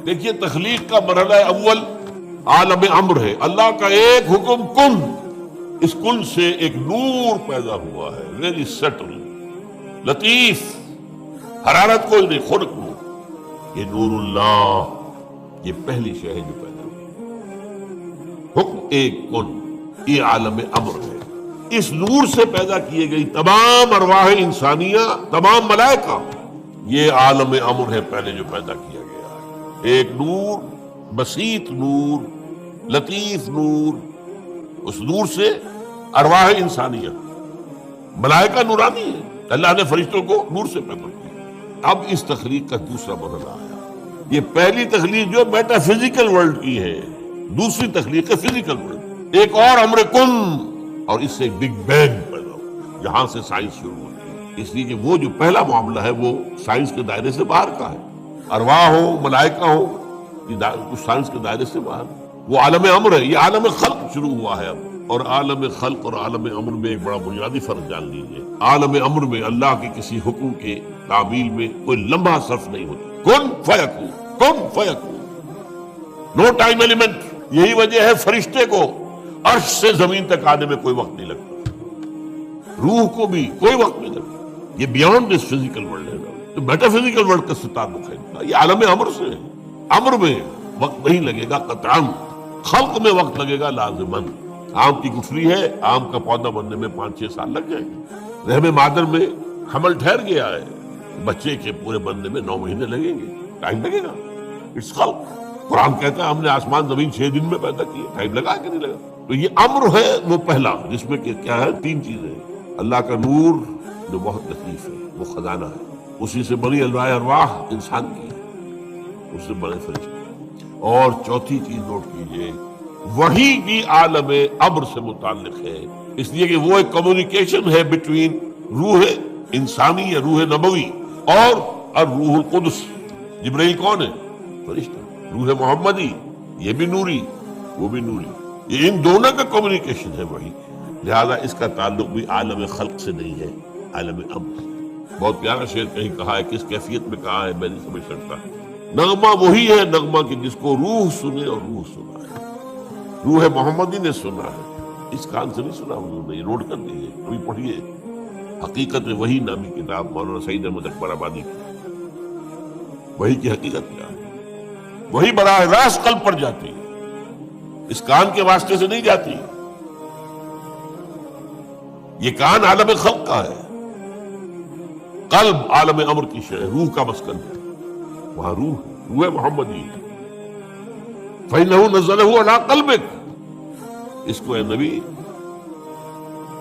دیکھیے تخلیق کا مرحلہ اول عالم امر ہے، اللہ کا ایک حکم کن، اس کن سے ایک نور پیدا ہوا ہے، ویری سٹل، لطیف، حرارت کوئی نہیں، خنک نور، یہ نور اللہ، یہ پہلی شے ہے جو پیدا ہوئی، حکم ایک کن، یہ عالم امر ہے۔ اس نور سے پیدا کیے گئی تمام ارواح انسانیہ، تمام ملائکہ، یہ عالم امر ہے پہلے جو پیدا کیا گیا ہے، ایک نور، بسیط نور، لطیف نور، اس نور سے ارواح انسانیہ، ملائکہ نورانی ہے، اللہ نے فرشتوں کو نور سے پیدا کیا۔ اب اس تخلیق کا دوسرا مرحلہ آیا، یہ پہلی تخلیق جو میٹا فزیکل ورلڈ کی ہے، دوسری تخلیق ہے فزیکل ورلڈ، ایک اور امر کن، اور اس سے ایک بگ بینگ پیدا ہو، جہاں سے سائنس شروع ہوتی ہے۔ اس لیے کہ وہ جو پہلا معاملہ ہے وہ سائنس کے دائرے سے باہر کا ہے، ارواح ہو، ملائکہ ہو، یہ سائنس کے دائرے سے باہر، وہ عالم امر ہے۔ یہ عالم خلق شروع ہوا ہے اب، اور عالم خلق اور عالم امر میں ایک بڑا بنیادی فرق جان لیجیے۔ عالم امر میں اللہ کے کسی حکم کے تعمیل میں کوئی لمحہ صرف نہیں ہوتا، کن فیکون، کن فیکون، نو ٹائم ایلیمنٹ۔ یہی وجہ ہے فرشتے کو عرش سے زمین تک آنے میں کوئی وقت نہیں لگتا، روح کو بھی کوئی وقت نہیں لگتا، یہ بیانڈ دس فزیکل ورلڈ ہے، تو میٹا فزیکل ورلڈ کا سے تعلق ہے، یہ عالم امر سے ہے۔ امر میں وقت نہیں لگے گا قطعاً، خلق میں وقت لگے گا لازماً۔ آم کی گٹھلی ہے، آم کا پودا بننے میں 5-6 سال لگ جائیں گے، رحم مادر میں حمل ٹھہر گیا ہے، بچے کے پورے بننے میں 9 مہینے لگیں گے، ٹائم لگے گا، اٹس خلق۔ قرآن کہتا ہے ہم نے آسمان زمین 6 دن میں پیدا کیے، ٹائم لگا کہ نہیں لگا؟ تو یہ امر ہے وہ پہلا، جس میں کہ کیا ہے 3 چیزیں، اللہ کا نور جو بہت لطیف ہے، وہ خزانہ ہے، اسی سے بنی ارواح انسان کی ہے، اس سے بڑے فرشتے۔ اور چوتھی چیز نوٹ کیجئے، وہی بھی عالم امر سے متعلق ہے، اس لیے کہ وہ ایک کمیونیکیشن ہے بٹوین روح انسانی یا روح نبوی اور الروح القدس۔ جبرائیل کون ہے؟ فرشتہ۔ روح محمدی، یہ بھی نوری، وہ بھی نوری، یہ ان دونوں کا کمیونیکیشن ہے وہی، لہذا اس کا تعلق بھی عالم خلق سے نہیں ہے، عالم امر سے۔ بہت پیارا شعر کہیں کہا ہے، کس کیفیت میں کہا ہے میں نہیں سمجھ سکتا، نغمہ وہی ہے نغمہ کہ جس کو روح سنے اور روح سنا ہے، روح محمدی نے سنا ہے، اس کان سے نہیں سنا حضور نے، یہ نوٹ کر دیجیے، کبھی پڑھیے حقیقت وہی نامی کتاب مولانا سعید احمد اکبر آبادی کی، وہی کی حقیقت کیا ہے، وہی براہ راست قلب پر جاتی ہے، اس کان کے واسطے سے نہیں جاتی۔ یہ کان عالم خلق کا ہے، قلب عالم امر کی شے، روح کا مسکن ہے، وہاں روح محمدی، فَإِنَّهُ نَزَّلَهُ عَلَىٰ قَلْبِكَ، اس کو اے نبی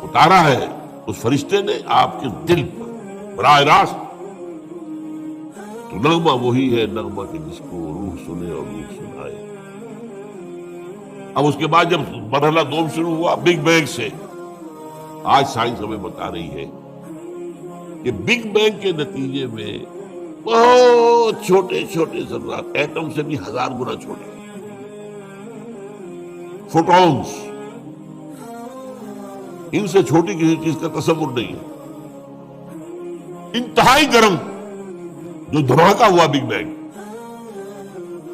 اتارا ہے اس فرشتے نے آپ کے دل پر براہ راست۔ تو نغمہ وہی ہے نغمہ کہ جس کو روح سنے اور روح سنائے۔ اب اس کے بعد جب مرحلہ دوم شروع ہوا بگ بینگ سے، آج سائنس ہمیں بتا رہی ہے کہ بگ بینگ کے نتیجے میں بہت چھوٹے چھوٹے ذرات، ایٹم سے بھی 1000 گنا چھوٹے، فوٹونز، ان سے چھوٹی کسی چیز کا تصور نہیں ہے، انتہائی گرم جو دھماکہ ہوا big bang,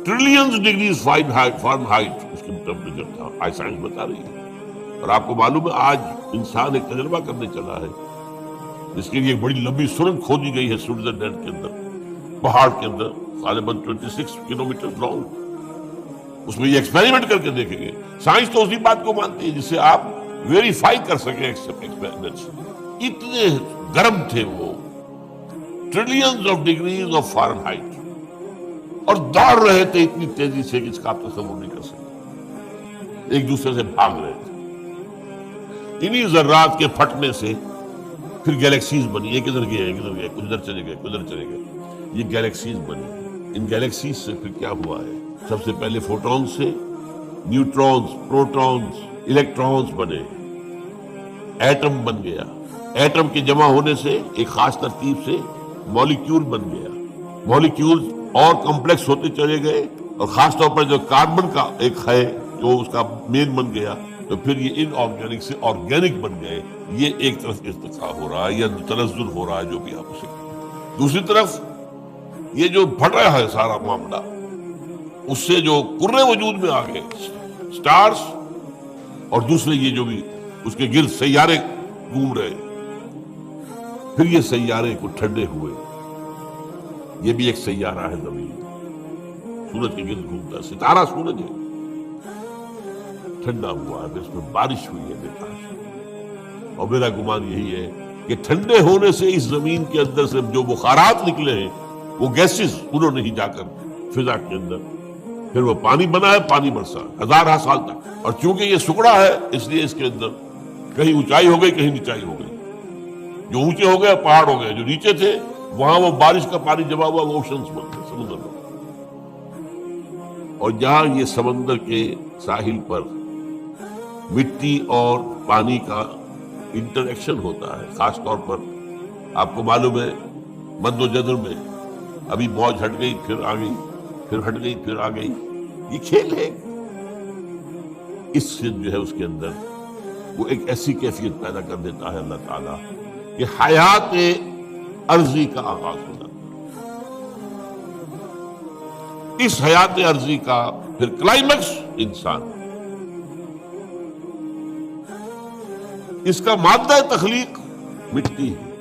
trillions degrees Fahrenheit اس کی ٹیمپریچر تھا، آج سائنس بتا رہی ہے۔ اور آپ کو معلوم ہے آج انسان ایک تجربہ کرنے چلا ہے جس کے لیے ایک بڑی لمبی سرنگ کھودی گئی ہے سوئٹزرلینڈ کے اندر، پہاڑ کے اندر، غالباً 26 کلومیٹر لانگ۔ اس میں یہ ایکسپیریمنٹ کر کے دیکھیں گے۔ سائنس تو اسی بات کو مانتی ہے جس سے آپ ویریفائی کر سکیں ایکسپیریمنٹس۔ اتنے گرم تھے وہ، trillions of degrees of Fahrenheit, اور دوڑ رہے تھے اتنی تیزی سے کہ اس کا آپ تصور نہیں کر سکتے، ایک دوسرے سے بھاگ رہے تھے۔ انہی ذرات کے پھٹنے سے پھر گیلیکسیز بنی، یہ کدھر گئے کدھر گئے، کچھ ادھر چلے گئے کدھر چلے گئے، یہ گیلیکسیز بنی۔ ان گیلیکسیز سے پھر کیا ہوا ہے، سب سے پہلے فوٹون سے نیوٹرونز، پروٹونز، الیکٹرونز بنے، ایٹم بن گیا، ایٹم کے جمع ہونے سے ایک خاص ترتیب سے مولیکیول بن گیا، مولیکیول اور کمپلیکس ہوتے چلے گئے، اور خاص طور پر جو کاربن کا ایک ہے جو اس کا مین بن گیا، تو پھر یہ ان آرگینک سے آرگینک بن گئے۔ یہ ایک طرف ارتقاء ہو رہا ہے یا تنزل ہو رہا ہے، جو بھی آپ اسے، دوسری طرف یہ جو پھٹ رہا ہے سارا معاملہ، اس سے جو کرے وجود میں آ گئے سٹارز، اور دوسرے یہ جو بھی اس کے گرد سیارے گھوم رہے، پھر یہ سیارے کو ٹھنڈے ہوئے. یہ بھی ایک سیارہ ہے زمین، سورج کے گرد گھومتا ہے، ستارہ سورج ہے، ٹھنڈا ہوا ہے، اس میں بارش ہوئی ہے بےتاش. اور میرا گمان یہی ہے کہ ٹھنڈے ہونے سے اس زمین کے اندر سے جو بخارات نکلے ہیں، وہ گیسز، انہوں نے ہی جا کر فضا کے اندر پھر وہ پانی بنا ہے، پانی برسا ہزارہ سال تک. اور چونکہ یہ سکڑا ہے اس لیے اس کے اندر کہیں اونچائی ہو گئی، کہیں نیچائی ہو گئی. جو اونچے ہو گئے پہاڑ ہو گئے، جو نیچے تھے وہاں وہ بارش کا پانی جمع ہوا، وہ اوشنز بن گئے، سمندر میں. اور جہاں یہ سمندر کے ساحل پر مٹی اور پانی کا انٹریکشن ہوتا ہے، خاص طور پر آپ کو معلوم ہے مد و جزر میں ابھی موج ہٹ گئی پھر آ گئی، پھر ہٹ گئی پھر آ گئی، یہ کھیل ہے. اس سے جو ہے اس کے اندر وہ ایک ایسی کیفیت پیدا کر دیتا ہے اللہ تعالیٰ کہ حیات عرضی کا آغاز ہوتا ہے. اس حیات عرضی کا پھر کلائمیکس انسان، اس کا مادہ تخلیق مٹی ہے.